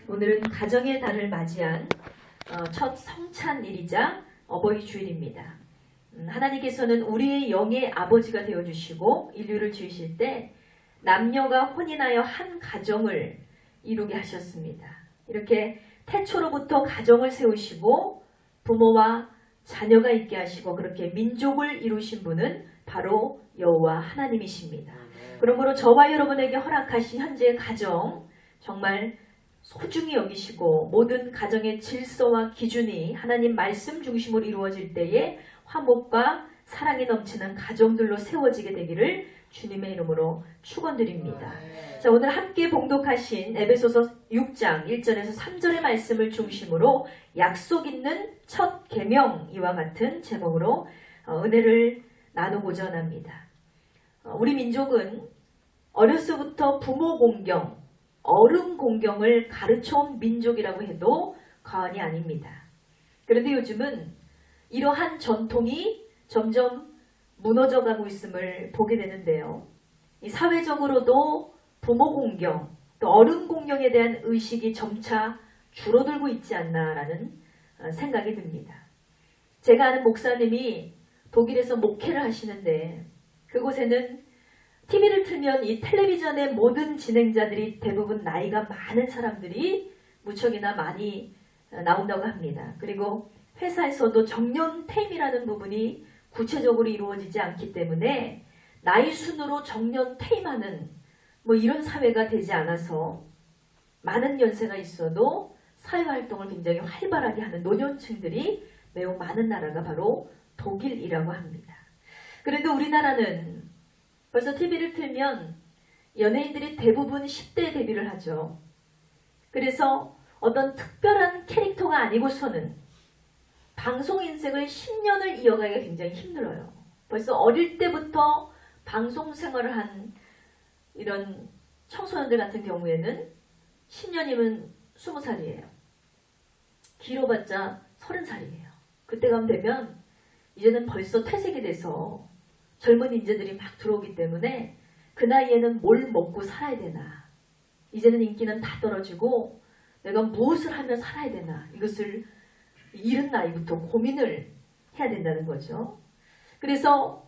오늘은 가정의 달을 맞이한 첫 성찬일이자 어버이 주일입니다. 하나님께서는 우리의 영의 아버지가 되어주시고 인류를 지으실 때 남녀가 혼인하여 한 가정을 이루게 하셨습니다. 이렇게 태초로부터 가정을 세우시고 부모와 자녀가 있게 하시고 그렇게 민족을 이루신 분은 바로 여호와 하나님이십니다. 그러므로 저와 여러분에게 허락하신 현재의 가정 정말 소중히 여기시고 모든 가정의 질서와 기준이 하나님 말씀 중심으로 이루어질 때에 화목과 사랑이 넘치는 가정들로 세워지게 되기를 주님의 이름으로 축원드립니다. 자, 오늘 함께 봉독하신 에베소서 6장 1절에서 3절의 말씀을 중심으로 약속 있는 첫 계명 이와 같은 제목으로 은혜를 나누고자 합니다. 우리 민족은 어려서부터 부모 공경, 어른 공경을 가르쳐온 민족이라고 해도 과언이 아닙니다. 그런데 요즘은 이러한 전통이 점점 무너져가고 있음을 보게 되는데요. 이 사회적으로도 부모 공경, 또 어른 공경에 대한 의식이 점차 줄어들고 있지 않나라는 생각이 듭니다. 제가 아는 목사님이 독일에서 목회를 하시는데 그곳에는 TV를 틀면 이 텔레비전의 모든 진행자들이 대부분 나이가 많은 사람들이 무척이나 많이 나온다고 합니다. 그리고 회사에서도 정년 퇴임이라는 부분이 구체적으로 이루어지지 않기 때문에 나이 순으로 정년 퇴임하는 이런 사회가 되지 않아서 많은 연세가 있어도 사회활동을 굉장히 활발하게 하는 노년층들이 매우 많은 나라가 바로 독일이라고 합니다. 그런데 우리나라는 벌써 TV를 틀면 연예인들이 대부분 10대에 데뷔를 하죠. 그래서 어떤 특별한 캐릭터가 아니고서는 방송 인생을 10년을 이어가기가 굉장히 힘들어요. 벌써 어릴 때부터 방송 생활을 한 이런 청소년들 같은 경우에는 10년이면 20살이에요. 길어봤자 30살이에요. 그때가 되면 이제는 벌써 퇴색이 돼서 젊은 인재들이 막 들어오기 때문에 그 나이에는 뭘 먹고 살아야 되나, 이제는 인기는 다 떨어지고 내가 무엇을 하며 살아야 되나, 이것을 이른 나이부터 고민을 해야 된다는 거죠. 그래서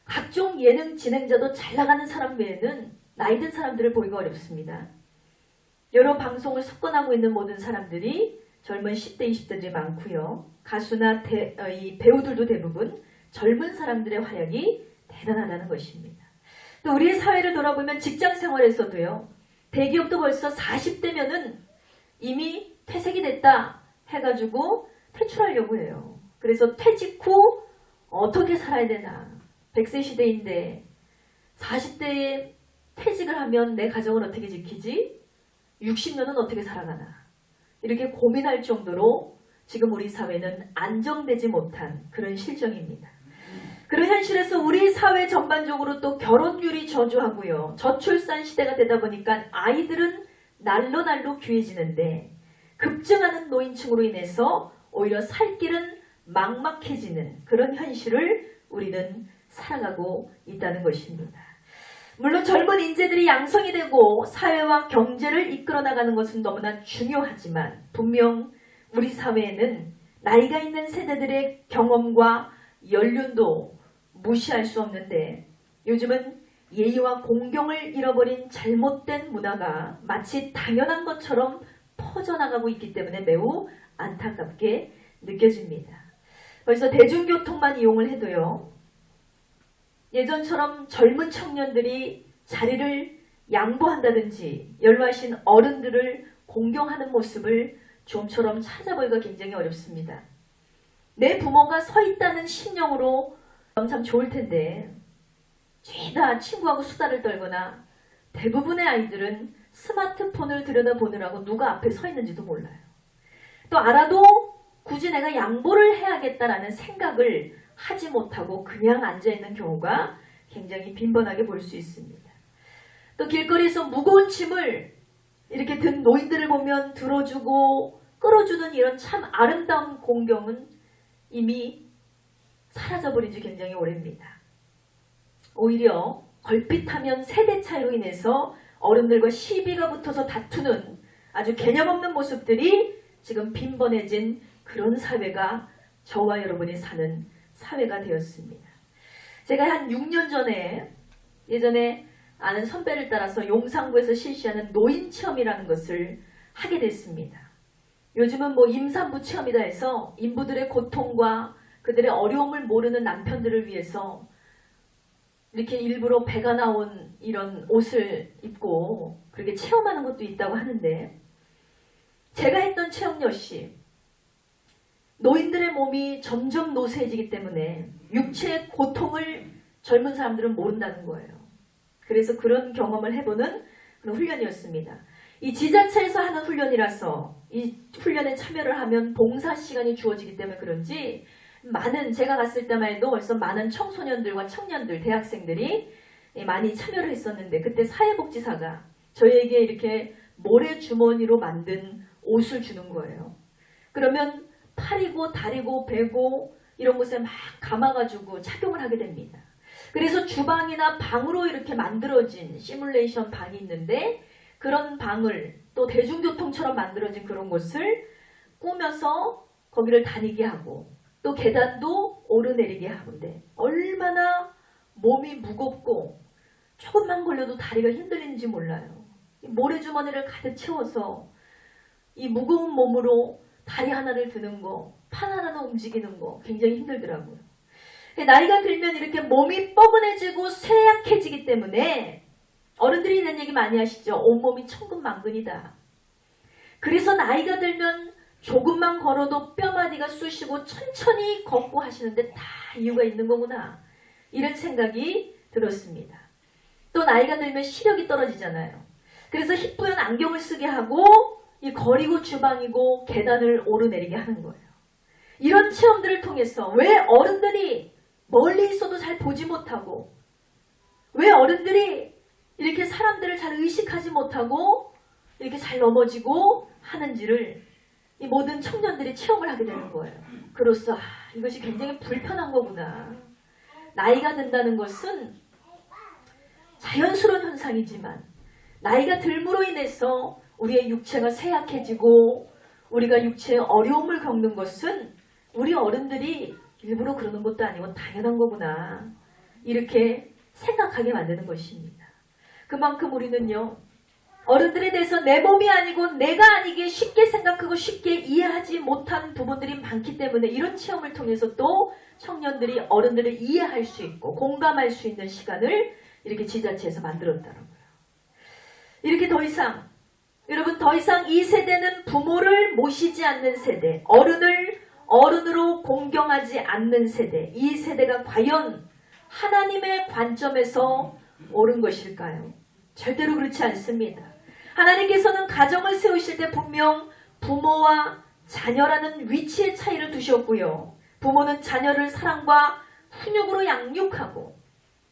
각종 예능 진행자도 잘 나가는 사람 외에는 나이 든 사람들을 보기가 어렵습니다. 여러 방송을 석권하고 있는 모든 사람들이 젊은 10대, 20대들이 많고요. 가수나 이 배우들도 대부분 젊은 사람들의 활약이 대단하다는 것입니다. 또 우리의 사회를 돌아보면 직장 생활에서도요. 대기업도 벌써 40대면은 이미 퇴색이 됐다 해가지고 퇴출하려고 해요. 그래서 퇴직 후 어떻게 살아야 되나. 100세 시대인데 40대에 퇴직을 하면 내 가정을 어떻게 지키지? 60년은 어떻게 살아가나. 이렇게 고민할 정도로 지금 우리 사회는 안정되지 못한 그런 실정입니다. 그런 현실에서 우리 사회 전반적으로 또 결혼율이 저조하고요. 저출산 시대가 되다 보니까 아이들은 날로 귀해지는데 급증하는 노인층으로 인해서 오히려 살 길은 막막해지는 그런 현실을 우리는 살아가고 있다는 것입니다. 물론 젊은 인재들이 양성이 되고 사회와 경제를 이끌어 나가는 것은 너무나 중요하지만 분명 우리 사회에는 나이가 있는 세대들의 경험과 연륜도 무시할 수 없는데 요즘은 예의와 공경을 잃어버린 잘못된 문화가 마치 당연한 것처럼 퍼져나가고 있기 때문에 매우 안타깝게 느껴집니다. 벌써 대중교통만 이용을 해도요. 예전처럼 젊은 청년들이 자리를 양보한다든지 연로하신 어른들을 공경하는 모습을 좀처럼 찾아보기가 굉장히 어렵습니다. 내 부모가 서 있다는 심령으로 참 좋을 텐데 죄다 친구하고 수다를 떨거나 대부분의 아이들은 스마트폰을 들여다보느라고 누가 앞에 서 있는지도 몰라요. 또 알아도 굳이 내가 양보를 해야겠다라는 생각을 하지 못하고 그냥 앉아있는 경우가 굉장히 빈번하게 볼 수 있습니다. 또 길거리에서 무거운 짐을 이렇게 든 노인들을 보면 들어주고 끌어주는 이런 참 아름다운 공경은 이미 사라져버린 지 굉장히 오래입니다. 오히려 걸핏하면 세대 차이로 인해서 어른들과 시비가 붙어서 다투는 아주 개념 없는 모습들이 지금 빈번해진 그런 사회가 저와 여러분이 사는 사회가 되었습니다. 제가 한 6년 전에 예전에 아는 선배를 따라서 용산구에서 실시하는 노인 체험이라는 것을 하게 됐습니다. 요즘은 임산부 체험이다 해서 인부들의 고통과 그들의 어려움을 모르는 남편들을 위해서 이렇게 일부러 배가 나온 이런 옷을 입고 그렇게 체험하는 것도 있다고 하는데, 제가 했던 체험 역시 노인들의 몸이 점점 노쇠해지기 때문에 육체의 고통을 젊은 사람들은 모른다는 거예요. 그래서 그런 경험을 해보는 그런 훈련이었습니다. 이 지자체에서 하는 훈련이라서 이 훈련에 참여를 하면 봉사 시간이 주어지기 때문에 그런지 제가 갔을 때만 해도 벌써 많은 청소년들과 청년들, 대학생들이 많이 참여를 했었는데, 그때 사회복지사가 저희에게 이렇게 모래주머니로 만든 옷을 주는 거예요. 그러면 팔이고 다리고 배고 이런 곳에 막 감아가지고 착용을 하게 됩니다. 그래서 주방이나 방으로 이렇게 만들어진 시뮬레이션 방이 있는데, 그런 방을 또 대중교통처럼 만들어진 그런 곳을 꾸며서 거기를 다니게 하고 또 계단도 오르내리게 하는데, 얼마나 몸이 무겁고 조금만 걸려도 다리가 흔들리는지 몰라요. 모래주머니를 가득 채워서 이 무거운 몸으로 다리 하나를 드는 거, 팔 하나는 움직이는 거 굉장히 힘들더라고요. 나이가 들면 이렇게 몸이 뻐근해지고 쇠약해지기 때문에 어른들이 이런 얘기 많이 하시죠. 온몸이 천근만근이다. 그래서 나이가 들면 조금만 걸어도 뼈마디가 쑤시고 천천히 걷고 하시는데 다 이유가 있는 거구나. 이런 생각이 들었습니다. 또 나이가 들면 시력이 떨어지잖아요. 그래서 희뿌연 안경을 쓰게 하고 이 거리고 주방이고 계단을 오르내리게 하는 거예요. 이런 체험들을 통해서 왜 어른들이 멀리 있어도 잘 보지 못하고, 왜 어른들이 이렇게 사람들을 잘 의식하지 못하고 이렇게 잘 넘어지고 하는지를 이 모든 청년들이 체험을 하게 되는 거예요. 그로써 이것이 굉장히 불편한 거구나. 나이가 든다는 것은 자연스러운 현상이지만 나이가 들므로 인해서 우리의 육체가 쇠약해지고 우리가 육체의 어려움을 겪는 것은 우리 어른들이 일부러 그러는 것도 아니고 당연한 거구나. 이렇게 생각하게 만드는 것입니다. 그만큼 우리는요, 어른들에 대해서 내 몸이 아니고 내가 아니기에 쉽게 생각하고 쉽게 이해하지 못한 부분들이 많기 때문에 이런 체험을 통해서 또 청년들이 어른들을 이해할 수 있고 공감할 수 있는 시간을 이렇게 지자체에서 만들었더라고요. 이렇게 여러분 더 이상 이 세대는 부모를 모시지 않는 세대, 어른을 어른으로 공경하지 않는 세대, 이 세대가 과연 하나님의 관점에서 옳은 것일까요? 절대로 그렇지 않습니다. 하나님께서는 가정을 세우실 때 분명 부모와 자녀라는 위치의 차이를 두셨고요. 부모는 자녀를 사랑과 훈육으로 양육하고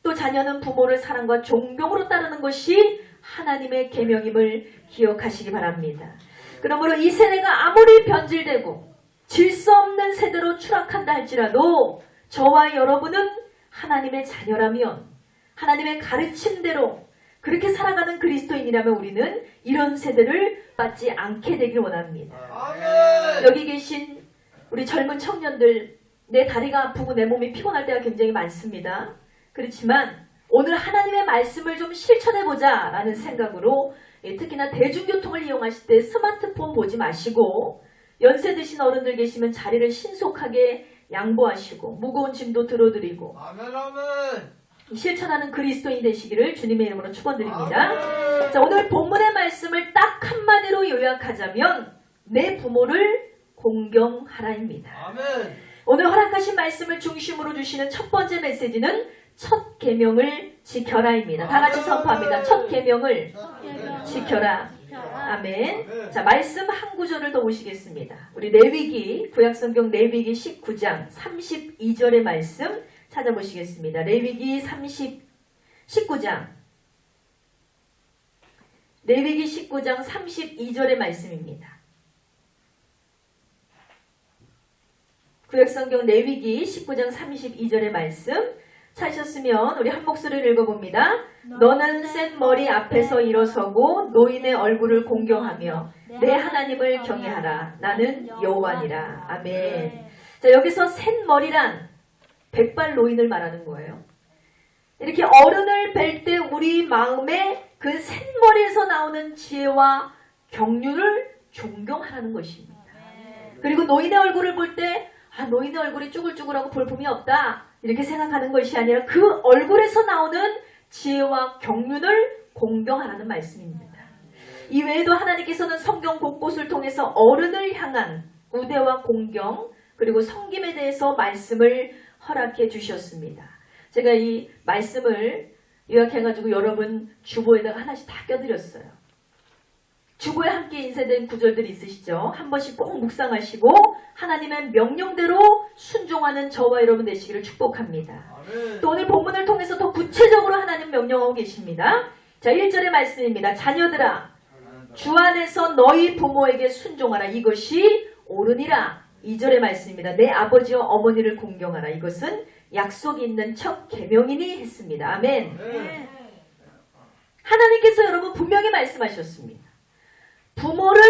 또 자녀는 부모를 사랑과 존경으로 따르는 것이 하나님의 계명임을 기억하시기 바랍니다. 그러므로 이 세대가 아무리 변질되고 질서 없는 세대로 추락한다 할지라도 저와 여러분은 하나님의 자녀라면 하나님의 가르침대로 그렇게 살아가는 그리스도인이라면 우리는 이런 세대를 받지 않게 되길 원합니다. 아멘. 여기 계신 우리 젊은 청년들, 내 다리가 아프고 내 몸이 피곤할 때가 굉장히 많습니다. 그렇지만 오늘 하나님의 말씀을 좀 실천해보자 라는 생각으로 특히나 대중교통을 이용하실 때 스마트폰 보지 마시고 연세 드신 어른들 계시면 자리를 신속하게 양보하시고 무거운 짐도 들어드리고 아멘, 아멘. 실천하는 그리스도인이 되시기를 주님의 이름으로 축원드립니다. 자, 오늘 본문의 말씀을 딱 한마디로 요약하자면 내 부모를 공경하라입니다. 아멘. 오늘 허락하신 말씀을 중심으로 주시는 첫 번째 메시지는 첫 계명을 지켜라입니다. 다 같이 선포합니다. 첫 계명을 지켜라. 아멘. 자, 말씀 한 구절을 더 보시겠습니다. 우리 레위기, 구약성경 레위기 19장 32절의 말씀 찾아보시겠습니다. 레위기 19장 레위기 19장 32절의 말씀입니다. 구약성경 레위기 19장 32절의 말씀 찾으셨으면 우리 한 목소리를 읽어봅니다. 너는 센 머리 앞에서 일어서고 노인의 얼굴을 공경하며 내 하나님을 경외하라. 나는 여호와니라. 아멘. 자, 여기서 센 머리란 백발 노인을 말하는 거예요. 이렇게 어른을 뵐 때 우리 마음에 그 센 머리에서 나오는 지혜와 경륜을 존경하라는 것입니다. 그리고 노인의 얼굴을 볼 때 노인의 얼굴이 쭈글쭈글하고 볼품이 없다 이렇게 생각하는 것이 아니라 그 얼굴에서 나오는 지혜와 경륜을 공경하라는 말씀입니다. 이 외에도 하나님께서는 성경 곳곳을 통해서 어른을 향한 우대와 공경 그리고 섬김에 대해서 말씀을 허락해 주셨습니다. 제가 이 말씀을 요약해가지고 여러분 주보에다가 하나씩 다 껴드렸어요. 주보에 함께 인쇄된 구절들이 있으시죠? 한 번씩 꼭 묵상하시고 하나님의 명령대로 순종하는 저와 여러분 되시기를 축복합니다. 또 오늘 본문을 통해서 더 구체적으로 하나님 명령하고 계십니다. 자, 1절의 말씀입니다. 자녀들아 주 안에서 너희 부모에게 순종하라. 이것이 옳으니라. 2절의 말씀입니다. 내 아버지와 어머니를 공경하라. 이것은 약속이 있는 첫 계명이니 했습니다. 아멘. 하나님께서 여러분 분명히 말씀하셨습니다. 부모를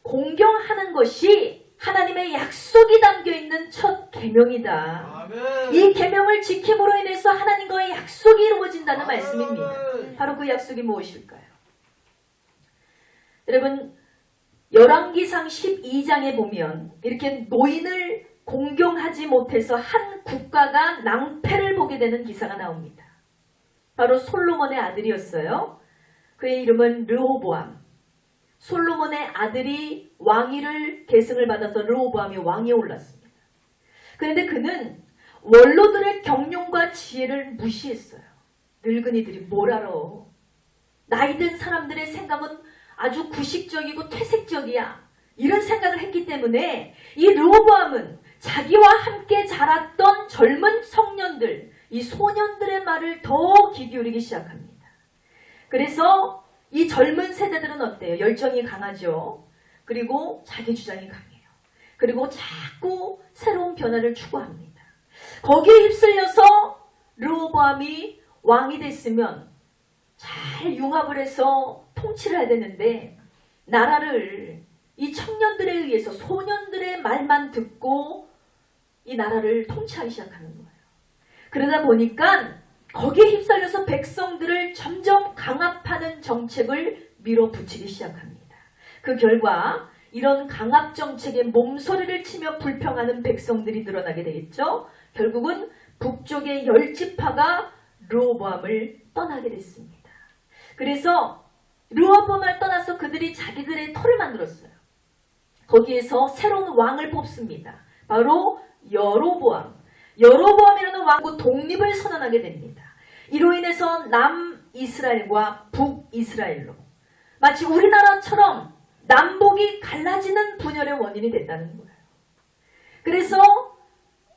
공경하는 것이 하나님의 약속이 담겨있는 첫 계명이다. 이 계명을 지킴으로 인해서 하나님과의 약속이 이루어진다는 말씀입니다. 바로 그 약속이 무엇일까요? 여러분 열왕기상 12장에 보면 이렇게 노인을 공경하지 못해서 한 국가가 낭패를 보게 되는 기사가 나옵니다. 바로 솔로몬의 아들이었어요. 그의 이름은 르호보암. 솔로몬의 아들이 왕위를 계승을 받아서 르호보암이 왕위에 올랐습니다. 그런데 그는 원로들의 경륜과 지혜를 무시했어요. 늙은이들이 뭘 알아. 나이 든 사람들의 생각은 아주 구식적이고 퇴색적이야. 이런 생각을 했기 때문에 이 르호보암은 자기와 함께 자랐던 젊은 청년들, 이 소년들의 말을 더 귀 기울이기 시작합니다. 그래서 이 젊은 세대들은 어때요? 열정이 강하죠. 그리고 자기 주장이 강해요. 그리고 자꾸 새로운 변화를 추구합니다. 거기에 휩쓸려서 르호보암이 왕이 됐으면 잘 융합을 해서 통치를 해야 되는데 나라를 이 청년들에 의해서 소년들의 말만 듣고 이 나라를 통치하기 시작하는 거예요. 그러다 보니까 거기에 휩쓸려서 백성들을 점점 강압하는 정책을 밀어붙이기 시작합니다. 그 결과 이런 강압 정책에 몸소리를 치며 불평하는 백성들이 늘어나게 되겠죠. 결국은 북쪽의 10지파가 르호보암을 떠나게 됐습니다. 그래서 르호보암을 떠나서 그들이 자기들의 터를 만들었어요. 거기에서 새로운 왕을 뽑습니다. 바로 여로보암. 여로보암이라는 왕국 독립을 선언하게 됩니다. 이로 인해서 남이스라엘과 북이스라엘로 마치 우리나라처럼 남북이 갈라지는 분열의 원인이 됐다는 거예요. 그래서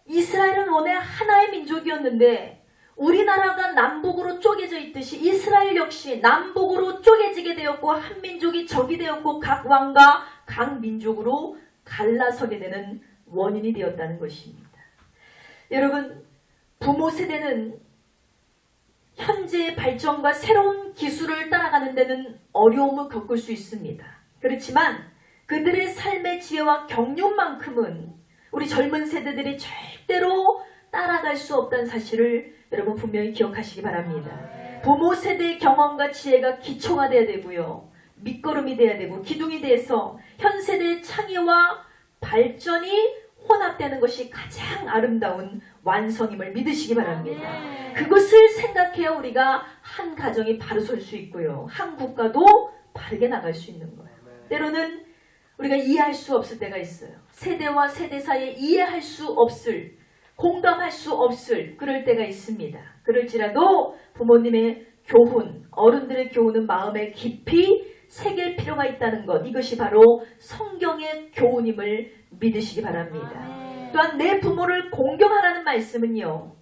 이스라엘은 원래 하나의 민족이었는데 우리나라가 남북으로 쪼개져 있듯이 이스라엘 역시 남북으로 쪼개지게 되었고 한 민족이 적이 되었고 각 왕과 각 민족으로 갈라서게 되는 원인이 되었다는 것입니다. 여러분, 부모 세대는 현재의 발전과 새로운 기술을 따라가는 데는 어려움을 겪을 수 있습니다. 그렇지만 그들의 삶의 지혜와 경륜만큼은 우리 젊은 세대들이 절대로 따라갈 수 없다는 사실을 여러분 분명히 기억하시기 바랍니다. 부모 세대의 경험과 지혜가 기초가 돼야 되고요. 밑거름이 돼야 되고 기둥이 돼서 현 세대의 창의와 발전이 혼합되는 것이 가장 아름다운 완성임을 믿으시기 바랍니다. 그것을 생각해야 우리가 한 가정이 바로 설 수 있고요. 한 국가도 바르게 나갈 수 있는 거예요. 때로는 우리가 이해할 수 없을 때가 있어요. 세대와 세대 사이에 이해할 수 없을, 공감할 수 없을 그럴 때가 있습니다. 그럴지라도 부모님의 교훈, 어른들의 교훈은 마음에 깊이 새길 필요가 있다는 것, 이것이 바로 성경의 교훈임을 믿으시기 바랍니다. 또한 내 부모를 공경하라는 말씀은요,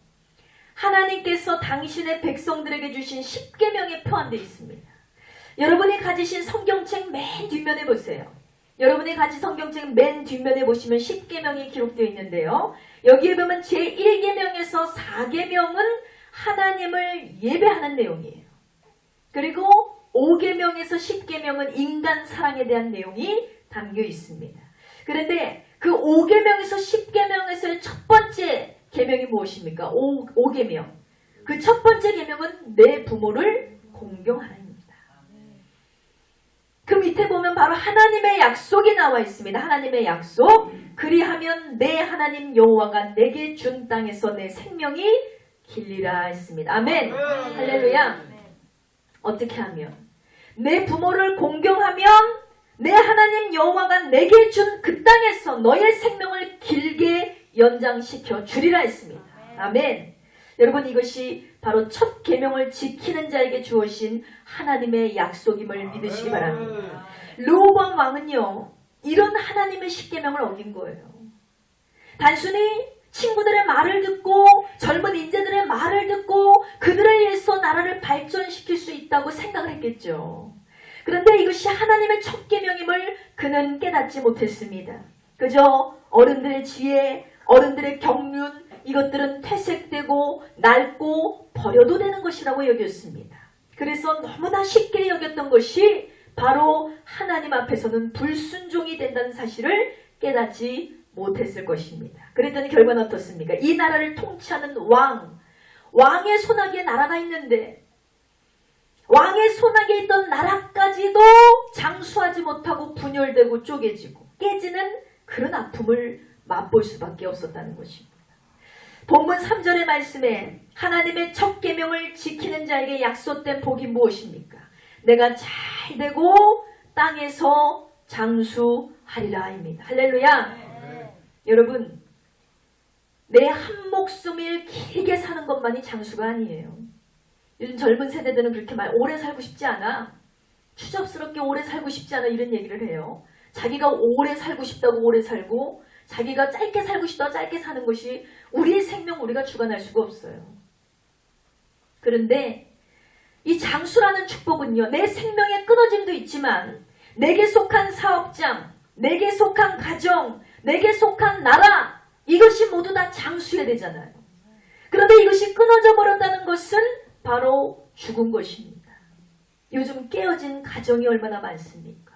하나님께서 당신의 백성들에게 주신 10계명에 포함되어 있습니다. 여러분이 가지신 성경책 맨 뒷면에 보세요. 여러분이 가진 성경책 맨 뒷면에 보시면 10계명이 기록되어 있는데요. 여기에 보면 제1계명에서 4계명은 하나님을 예배하는 내용이에요. 그리고 5계명에서 10계명은 인간 사랑에 대한 내용이 담겨 있습니다. 그런데 그 5계명에서 10계명에서의 첫 번째 계명이 무엇입니까? 5계명. 그 첫 번째 계명은 내 부모를 공경하라입니다. 그 밑에 보면 바로 하나님의 약속이 나와 있습니다. 하나님의 약속. 그리하면 내 하나님 여호와가 내게 준 땅에서 내 생명이 길리라 했습니다. 아멘. 할렐루야. 어떻게 하면? 내 부모를 공경하면 내 하나님 여호와가 내게 준 그 땅에서 너의 생명을 길게 연장시켜 주리라 했습니다. 아멘. 여러분, 이것이 바로 첫 계명을 지키는 자에게 주어진 하나님의 약속임을 믿으시기 바랍니다. 르호보암 왕은요, 이런 하나님의 십계명을 어긴 거예요. 단순히 친구들의 말을 듣고 젊은 인재들의 말을 듣고 그들에 의해서 나라를 발전시킬 수 있다고 생각을 했겠죠. 그런데 이것이 하나님의 첫 계명임을 그는 깨닫지 못했습니다. 그저 어른들의 지혜, 어른들의 경륜, 이것들은 퇴색되고 낡고 버려도 되는 것이라고 여겼습니다. 그래서 너무나 쉽게 여겼던 것이 바로 하나님 앞에서는 불순종이 된다는 사실을 깨닫지 못했을 것입니다. 그랬더니 결과는 어떻습니까? 이 나라를 통치하는 왕의 손아귀에 나라가 있는데 왕의 손아귀에 있던 나라까지도 장수하지 못하고 분열되고 쪼개지고 깨지는 그런 아픔을 맛볼 수밖에 없었다는 것입니다. 본문 3절의 말씀에 하나님의 첫 계명을 지키는 자에게 약속된 복이 무엇입니까? 내가 잘 되고 땅에서 장수하리라입니다. 할렐루야. 여러분, 내 한 목숨을 길게 사는 것만이 장수가 아니에요. 요즘 젊은 세대들은 그렇게 오래 살고 싶지 않아. 추잡스럽게 오래 살고 싶지 않아 이런 얘기를 해요. 자기가 오래 살고 싶다고 오래 살고 자기가 짧게 살고 싶다고 짧게 사는 것이 우리의 생명 우리가 주관할 수가 없어요. 그런데 이 장수라는 축복은요, 내 생명의 끊어짐도 있지만 내게 속한 사업장, 내게 속한 가정, 내게 속한 나라, 이것이 모두 다 장수해야 되잖아요. 그런데 이것이 끊어져 버렸다는 것은 바로 죽은 것입니다. 요즘 깨어진 가정이 얼마나 많습니까?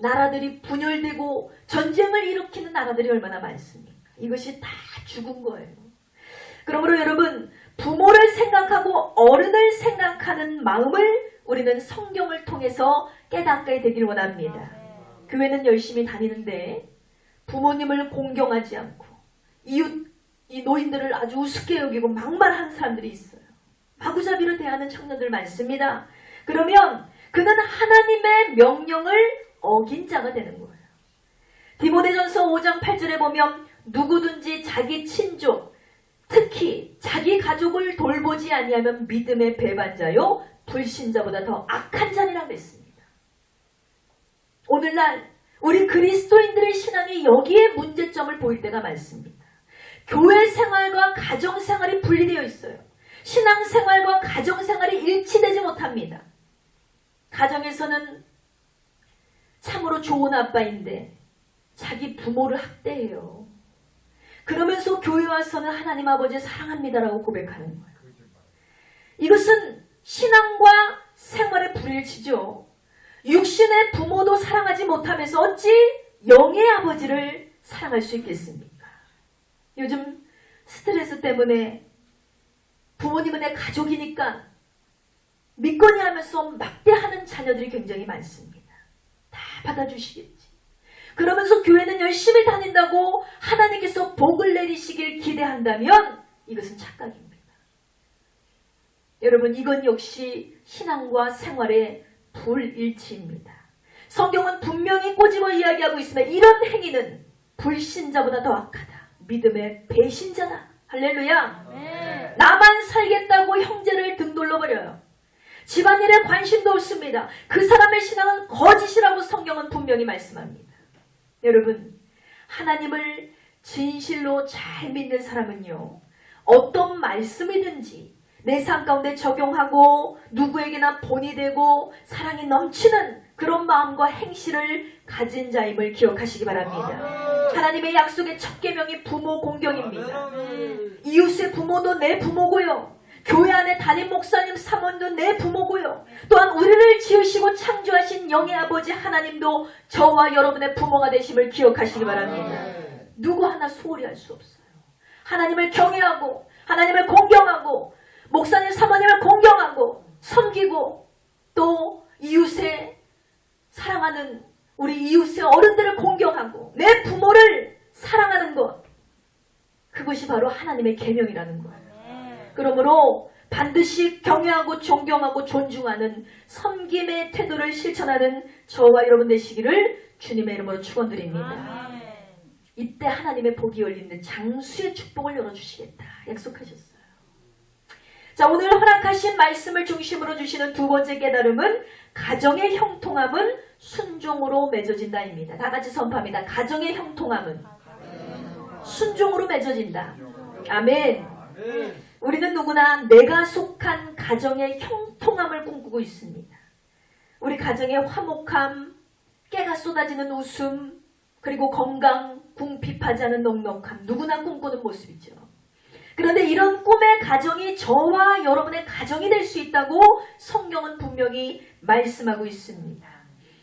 나라들이 분열되고 전쟁을 일으키는 나라들이 얼마나 많습니까? 이것이 다 죽은 거예요. 그러므로 여러분, 부모를 생각하고 어른을 생각하는 마음을 우리는 성경을 통해서 깨닫게 되길 원합니다. 교회는 열심히 다니는데 부모님을 공경하지 않고 이 노인들을 아주 우습게 여기고 막말하는 사람들이 있어요. 마구잡이로 대하는 청년들 많습니다. 그러면 그는 하나님의 명령을 어긴 자가 되는 거예요. 디모데전서 5장 8절에 보면 누구든지 자기 친족, 특히 자기 가족을 돌보지 아니하면 믿음의 배반자요 불신자보다 더 악한 자니라 그랬습니다. 오늘날 우리 그리스도인들의 신앙이 여기에 문제점을 보일 때가 많습니다. 교회 생활과 가정 생활이 분리되어 있어요. 신앙 생활과 가정 생활이 일치되지 못합니다. 가정에서는 참으로 좋은 아빠인데 자기 부모를 학대해요. 그러면서 교회 와서는 하나님 아버지 사랑합니다라고 고백하는 거예요. 이것은 신앙과 생활의 불일치죠. 육신의 부모도 사랑하지 못하면서 어찌 영의 아버지를 사랑할 수 있겠습니까? 요즘 스트레스 때문에 부모님은 내 가족이니까 믿거니 하면서 막대하는 자녀들이 굉장히 많습니다. 다 받아주시겠지. 그러면서 교회는 열심히 다닌다고 하나님께서 복을 내리시길 기대한다면 이것은 착각입니다. 여러분, 이건 역시 신앙과 생활의 불일치입니다. 성경은 분명히 꼬집어 이야기하고 있으며 이런 행위는 불신자보다 더 악하다. 믿음의 배신자다. 할렐루야. 네. 나만 살겠다고 형제를 등돌려버려요. 집안일에 관심도 없습니다. 그 사람의 신앙은 거짓이라고 성경은 분명히 말씀합니다. 여러분, 하나님을 진실로 잘 믿는 사람은요, 어떤 말씀이든지 내 삶 가운데 적용하고 누구에게나 본이 되고 사랑이 넘치는 그런 마음과 행실을 가진 자임을 기억하시기 바랍니다. 하나님의 약속의 첫 계명이 부모 공경입니다. 이웃의 부모도 내 부모고요. 교회 안에 담임 목사님, 사모님도 내 부모고요. 또한 우리를 지으시고 창조하신 영의 아버지 하나님도 저와 여러분의 부모가 되심을 기억하시기 바랍니다. 누구 하나 소홀히 할 수 없어요. 하나님을 경외하고 하나님을 공경하고 목사님, 사모님을 공경하고 섬기고 또 이웃의 사랑하는 우리 이웃의 어른들을 공경하고 내 부모를 사랑하는 것, 그것이 바로 하나님의 계명이라는 거예요. 그러므로 반드시 경외하고 존경하고 존중하는 섬김의 태도를 실천하는 저와 여러분 되시기를 주님의 이름으로 축원드립니다. 이때 하나님의 복이 열리는 장수의 축복을 열어주시겠다 약속하셨어요. 자, 오늘 허락하신 말씀을 중심으로 주시는 두 번째 깨달음은 가정의 형통함은 순종으로 맺어진다입니다. 다 같이 선포합니다. 가정의 형통함은 순종으로 맺어진다. 아멘. 우리는 누구나 내가 속한 가정의 형통함을 꿈꾸고 있습니다. 우리 가정의 화목함, 깨가 쏟아지는 웃음, 그리고 건강, 궁핍하지 않은 넉넉함, 누구나 꿈꾸는 모습이죠. 그런데 이런 꿈의 가정이 저와 여러분의 가정이 될 수 있다고 성경은 분명히 말씀하고 있습니다.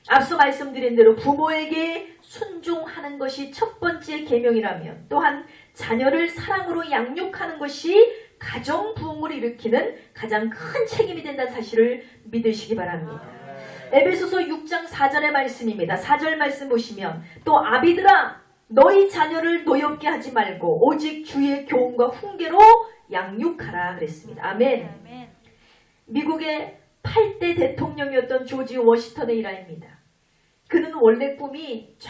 앞서 말씀드린 대로 부모에게 순종하는 것이 첫 번째 계명이라면 또한 자녀를 사랑으로 양육하는 것이 가정 부흥을 일으키는 가장 큰 책임이 된다는 사실을 믿으시기 바랍니다. 에베소서 6장 4절의 말씀입니다. 4절 말씀 보시면 또 아비들아 너희 자녀를 노엽게 하지 말고 오직 주의 교훈과 훈계로 양육하라 그랬습니다. 아멘. 미국의 8대 대통령이었던 조지 워싱턴의 일화입니다. 그는 원래 꿈이 저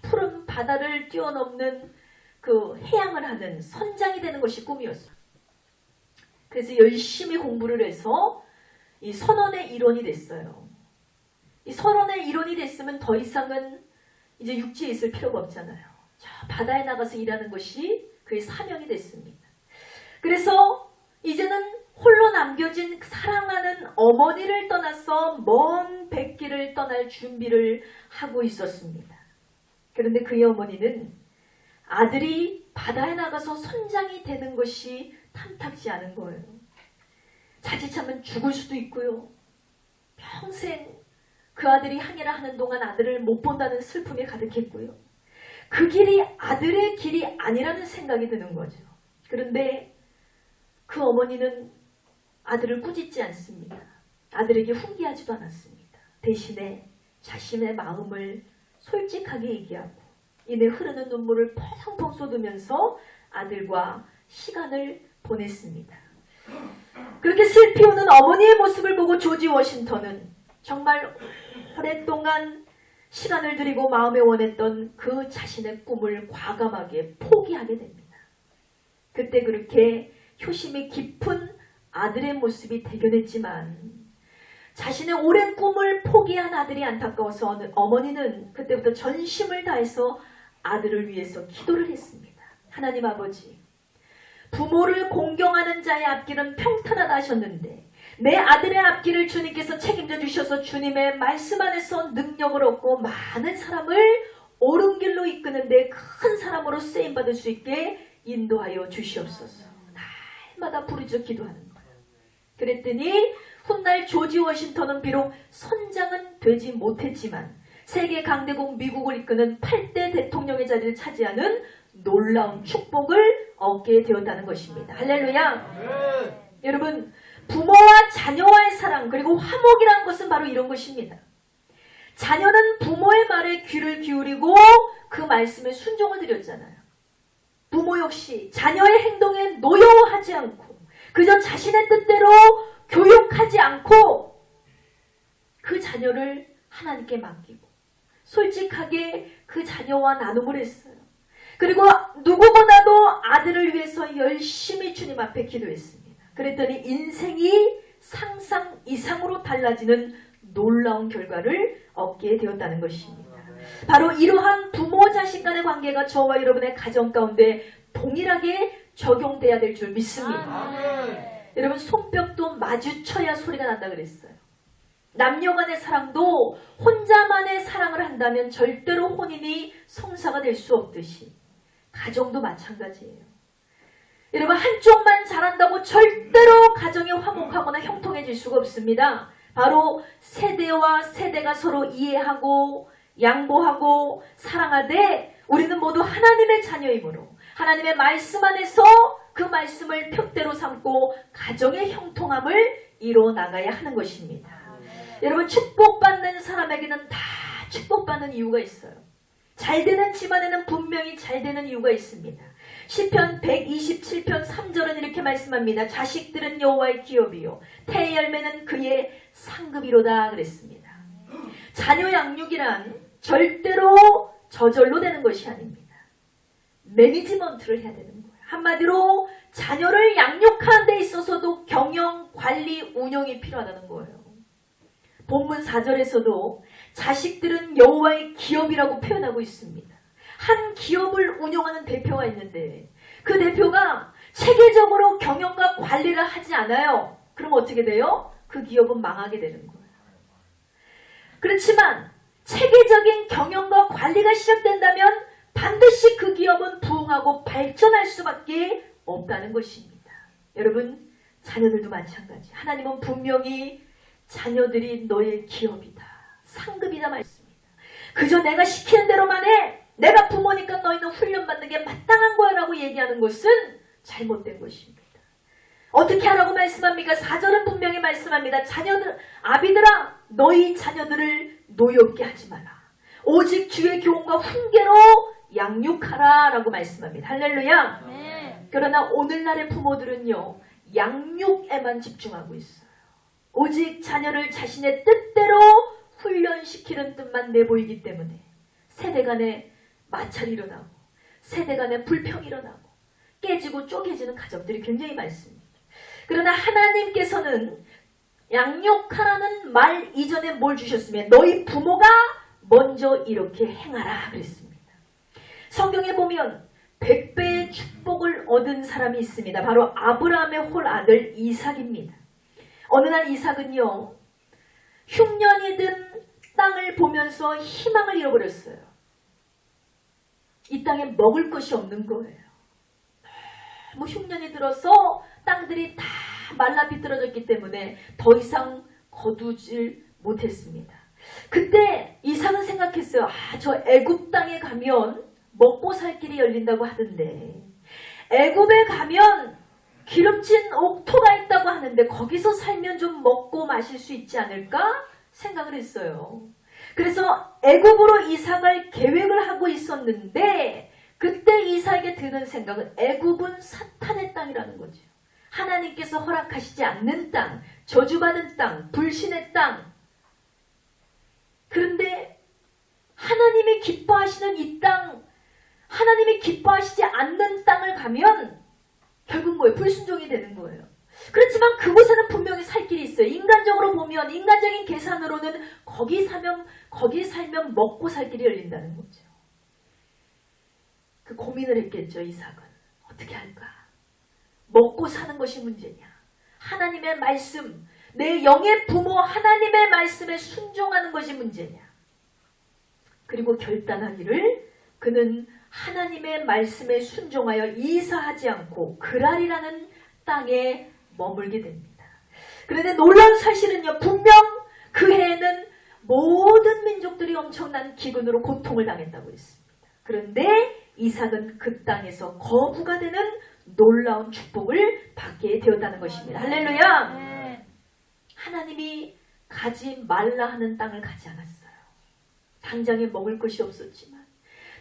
푸른 바다를 뛰어넘는 그 해양을 하는 선장이 되는 것이 꿈이었어요. 그래서 열심히 공부를 해서 이 선원의 일원이 됐어요. 이 선원의 일원이 됐으면 더 이상은 이제 육지에 있을 필요가 없잖아요. 저 바다에 나가서 일하는 것이 그의 사명이 됐습니다. 그래서 이제는 홀로 남겨진 사랑하는 어머니를 떠나서 먼 백길을 떠날 준비를 하고 있었습니다. 그런데 그의 어머니는 아들이 바다에 나가서 선장이 되는 것이 탐탁지 않은 거예요. 자칫하면 죽을 수도 있고요. 평생 그 아들이 항해를 하는 동안 아들을 못 본다는 슬픔이 가득했고요. 그 길이 아들의 길이 아니라는 생각이 드는 거죠. 그런데 그 어머니는 아들을 꾸짖지 않습니다. 아들에게 훈계하지도 않았습니다. 대신에 자신의 마음을 솔직하게 얘기하고 이내 흐르는 눈물을 펑펑 쏟으면서 아들과 시간을 보냈습니다. 그렇게 슬피 우는 어머니의 모습을 보고 조지 워싱턴은 정말 오랫동안 시간을 들이고 마음에 원했던 그 자신의 꿈을 과감하게 포기하게 됩니다. 그때 그렇게 효심이 깊은 아들의 모습이 대견했지만 자신의 오랜 꿈을 포기한 아들이 안타까워서 어머니는 그때부터 전심을 다해서 아들을 위해서 기도를 했습니다. 하나님 아버지, 부모를 공경하는 자의 앞길은 평탄하다 하셨는데 내 아들의 앞길을 주님께서 책임져 주셔서 주님의 말씀 안에서 능력을 얻고 많은 사람을 옳은 길로 이끄는데 큰 사람으로 쓰임받을 수 있게 인도하여 주시옵소서. 날마다 부르짖어 기도하는 거예요. 그랬더니 훗날 조지 워싱턴은 비록 선장은 되지 못했지만 세계 강대국 미국을 이끄는 8대 대통령의 자리를 차지하는 놀라운 축복을 얻게 되었다는 것입니다. 할렐루야. 여러분, 부모와 자녀와의 사랑 그리고 화목이라는 것은 바로 이런 것입니다. 자녀는 부모의 말에 귀를 기울이고 그 말씀에 순종을 드렸잖아요. 부모 역시 자녀의 행동에 노여워하지 않고 그저 자신의 뜻대로 교육하지 않고 그 자녀를 하나님께 맡기고 솔직하게 그 자녀와 나눔을 했어요. 그리고 누구보다도 아들을 위해서 열심히 주님 앞에 기도했습니다. 그랬더니 인생이 상상 이상으로 달라지는 놀라운 결과를 얻게 되었다는 것입니다. 바로 이러한 부모 자식 간의 관계가 저와 여러분의 가정 가운데 동일하게 적용돼야 될 줄 믿습니다. 여러분, 손뼉도 마주쳐야 소리가 난다 그랬어요. 남녀 간의 사랑도 혼자만의 사랑을 한다면 절대로 혼인이 성사가 될 수 없듯이 가정도 마찬가지예요. 여러분, 한쪽만 잘한다고 절대로 가정이 화목하거나 형통해질 수가 없습니다. 바로 세대와 세대가 서로 이해하고 양보하고 사랑하되 우리는 모두 하나님의 자녀이므로 하나님의 말씀 안에서 그 말씀을 푯대로 삼고 가정의 형통함을 이루어 나가야 하는 것입니다. 여러분, 축복받는 사람에게는 다 축복받는 이유가 있어요. 잘 되는 집안에는 분명히 잘 되는 이유가 있습니다. 시편 127편 3절은 이렇게 말씀합니다. 자식들은 여호와의 기업이요 태의 열매는 그의 상급이로다 그랬습니다. 자녀 양육이란 절대로 저절로 되는 것이 아닙니다. 매니지먼트를 해야 되는 거예요. 한마디로 자녀를 양육하는 데 있어서도 경영, 관리, 운영이 필요하다는 거예요. 본문 4절에서도 자식들은 여호와의 기업이라고 표현하고 있습니다. 한 기업을 운영하는 대표가 있는데 그 대표가 체계적으로 경영과 관리를 하지 않아요. 그럼 어떻게 돼요? 그 기업은 망하게 되는 거예요. 그렇지만 체계적인 경영과 관리가 시작된다면 반드시 그 기업은 부흥하고 발전할 수밖에 없다는 것입니다. 여러분, 자녀들도 마찬가지. 하나님은 분명히 자녀들이 너의 기업이다, 상급이다 말씀입니다. 그저 내가 시키는 대로만 해, 내가 부모니까 너희는 훈련받는 게 마땅한 거야 라고 얘기하는 것은 잘못된 것입니다. 어떻게 하라고 말씀합니까? 4절은 분명히 말씀합니다. 자녀들, 아비들아, 너희 자녀들을 노엽게 하지 마라. 오직 주의 교훈과 훈계로 양육하라 라고 말씀합니다. 할렐루야. 네. 그러나 오늘날의 부모들은요, 양육에만 집중하고 있어요. 오직 자녀를 자신의 뜻대로 훈련시키는 뜻만 내보이기 때문에 세대 간에 마찰이 일어나고 세대 간에 불평이 일어나고 깨지고 쪼개지는 가정들이 굉장히 많습니다. 그러나 하나님께서는 양육하라는 말 이전에 뭘 주셨으면 너희 부모가 먼저 이렇게 행하라 그랬습니다. 성경에 보면 100배의 축복을 얻은 사람이 있습니다. 바로 아브라함의 홀아들 이삭입니다. 어느 날 이삭은요, 흉년이 든 땅을 보면서 희망을 잃어버렸어요. 이 땅에 먹을 것이 없는 거예요. 너무 흉년이 들어서 땅들이 다 말라 비틀어졌기 때문에 더 이상 거두질 못했습니다. 그때 이삭은 생각했어요. 저 애굽 땅에 가면 먹고 살 길이 열린다고 하던데 애굽에 가면 기름진 옥토가 있다고 하는데 거기서 살면 좀 먹고 마실 수 있지 않을까 생각을 했어요. 그래서 애굽으로 이삭을 계획을 하고 있었는데 그때 이삭에게 드는 생각은 애굽은 사탄의 땅이라는 거죠. 하나님께서 허락하시지 않는 땅, 저주받은 땅, 불신의 땅. 그런데 하나님이 기뻐하시는 이 땅, 하나님이 기뻐하시지 않는 땅을 가면 결국 뭐예요? 불순종이 되는 거예요. 그렇지만 그곳에는 분명히 살 길이 있어요. 인간적으로 보면, 인간적인 계산으로는 거기 살면 먹고 살 길이 열린다는 거죠. 그 고민을 했겠죠, 이삭은. 어떻게 할까? 먹고 사는 것이 문제냐? 하나님의 말씀, 내 영의 부모 하나님의 말씀에 순종하는 것이 문제냐? 그리고 결단하기를 그는 하나님의 말씀에 순종하여 이사하지 않고 그랄이라는 땅에 머물게 됩니다. 그런데 놀라운 사실은요, 분명 그 해에는 모든 민족들이 엄청난 기근으로 고통을 당했다고 했습니다. 그런데 이삭은 그 땅에서 거부가 되는 놀라운 축복을 받게 되었다는 것입니다. 할렐루야! 네. 하나님이 가지 말라 하는 땅을 가지 않았어요. 당장에 먹을 것이 없었지만,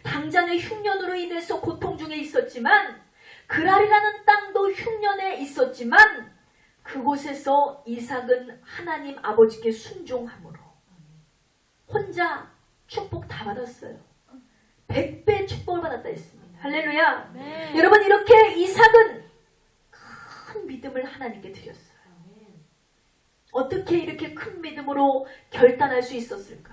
당장의 흉년으로 인해서 고통 중에 있었지만, 그랄이라는 땅도 흉년에 있었지만 그곳에서 이삭은 하나님 아버지께 순종함으로 혼자 축복 다 받았어요. 100배 축복을 받았다 했습니다. 할렐루야. 네. 여러분, 이렇게 이삭은 큰 믿음을 하나님께 드렸어요. 어떻게 이렇게 큰 믿음으로 결단할 수 있었을까?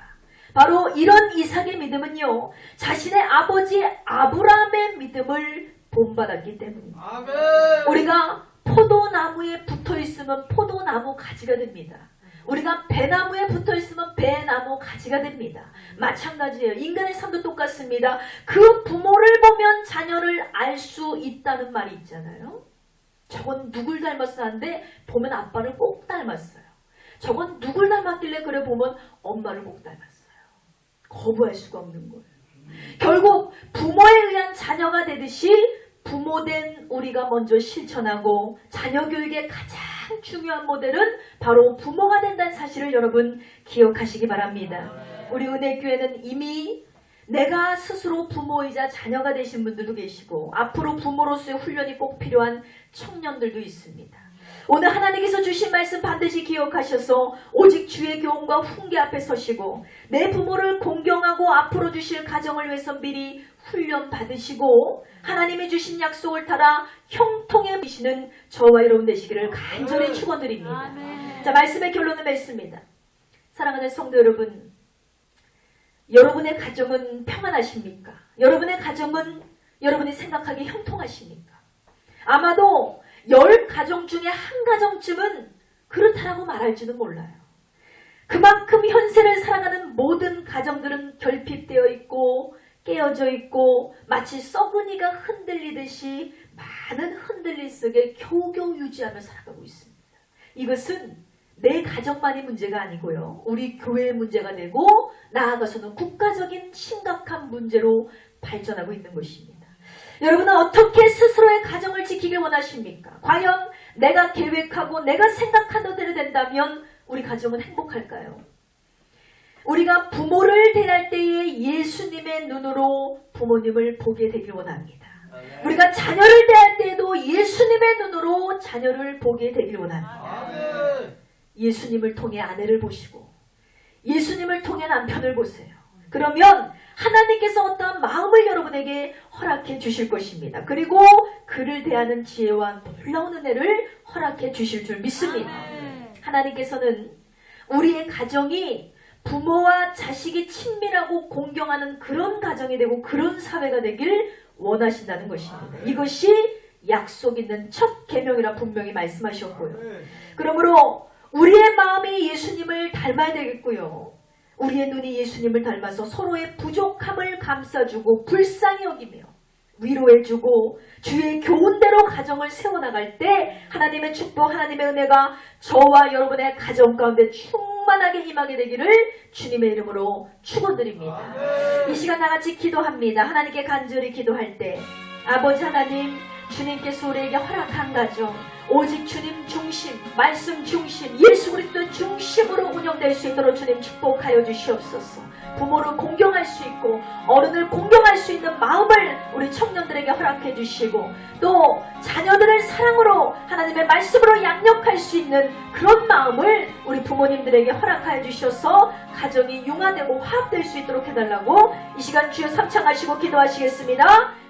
바로 이런 이삭의 믿음은요, 자신의 아버지 아브라함의 믿음을 본받았기 때문입니다. 아멘. 우리가 포도나무에 붙어있으면 포도나무 가지가 됩니다. 우리가 배나무에 붙어있으면 배나무 가지가 됩니다. 마찬가지예요. 인간의 삶도 똑같습니다. 그 부모를 보면 자녀를 알 수 있다는 말이 있잖아요. 저건 누굴 닮았어 하는데 보면 아빠를 꼭 닮았어요. 저건 누굴 닮았길래 그래 보면 엄마를 꼭 닮았어요. 거부할 수가 없는 거예요. 결국 부모에 의한 자녀가 되듯이 부모된 우리가 먼저 실천하고 자녀 교육의 가장 중요한 모델은 바로 부모가 된다는 사실을 여러분 기억하시기 바랍니다. 우리 은혜교회는 이미 내가 스스로 부모이자 자녀가 되신 분들도 계시고 앞으로 부모로서의 훈련이 꼭 필요한 청년들도 있습니다. 오늘 하나님께서 주신 말씀 반드시 기억하셔서 오직 주의 교훈과 훈계 앞에 서시고 내 부모를 공경하고 앞으로 주실 가정을 위해서 미리 훈련 받으시고 하나님이 주신 약속을 따라 형통해 보시는 저와 여러분 되시기를 간절히 축원드립니다. 자, 말씀의 결론은 맺습니다. 사랑하는 성도 여러분, 여러분의 가정은 평안하십니까? 여러분의 가정은 여러분이 생각하기에 형통하십니까? 아마도 10가정 중에 한 가정쯤은 그렇다라고 말할지도 몰라요. 그만큼 현세를 살아가는 모든 가정들은 결핍되어 있고 깨어져 있고 마치 썩은이가 흔들리듯이 많은 흔들림 속에 겨우겨우 유지하며 살아가고 있습니다. 이것은 내 가정만이 문제가 아니고요. 우리 교회의 문제가 되고 나아가서는 국가적인 심각한 문제로 발전하고 있는 것입니다. 여러분은 어떻게 스스로의 가정을 지키길 원하십니까? 과연 내가 계획하고 내가 생각한 대로 된다면 우리 가정은 행복할까요? 우리가 부모를 대할 때에 예수님의 눈으로 부모님을 보게 되길 원합니다. 우리가 자녀를 대할 때에도 예수님의 눈으로 자녀를 보게 되길 원합니다. 예수님을 통해 아내를 보시고 예수님을 통해 남편을 보세요. 그러면 하나님께서 어떠한 마음을 여러분에게 허락해 주실 것입니다. 그리고 그를 대하는 지혜와 놀라운 은혜를 허락해 주실 줄 믿습니다. 하나님께서는 우리의 가정이 부모와 자식이 친밀하고 공경하는 그런 가정이 되고 그런 사회가 되길 원하신다는 것입니다. 이것이 약속 있는 첫 계명이라 분명히 말씀하셨고요. 그러므로 우리의 마음이 예수님을 닮아야 되겠고요. 우리의 눈이 예수님을 닮아서 서로의 부족함을 감싸주고 불쌍히 여기며 위로해주고 주의 교훈대로 가정을 세워나갈 때 하나님의 축복, 하나님의 은혜가 저와 여러분의 가정 가운데 충만하게 임하게 되기를 주님의 이름으로 축원드립니다. 이 시간 나같이 기도합니다. 하나님께 간절히 기도할 때 아버지 하나님, 주님께서 우리에게 허락한 가정 오직 주님 중심, 말씀 중심, 예수 그리스도 중심으로 운영될 수 있도록 주님 축복하여 주시옵소서. 부모를 공경할 수 있고 어른을 공경할 수 있는 마음을 우리 청년들에게 허락해 주시고 또 자녀들을 사랑으로 하나님의 말씀으로 양육할 수 있는 그런 마음을 우리 부모님들에게 허락하여 주셔서 가정이 융화되고 화합될 수 있도록 해달라고 이 시간 주여 삼창하시고 기도하시겠습니다.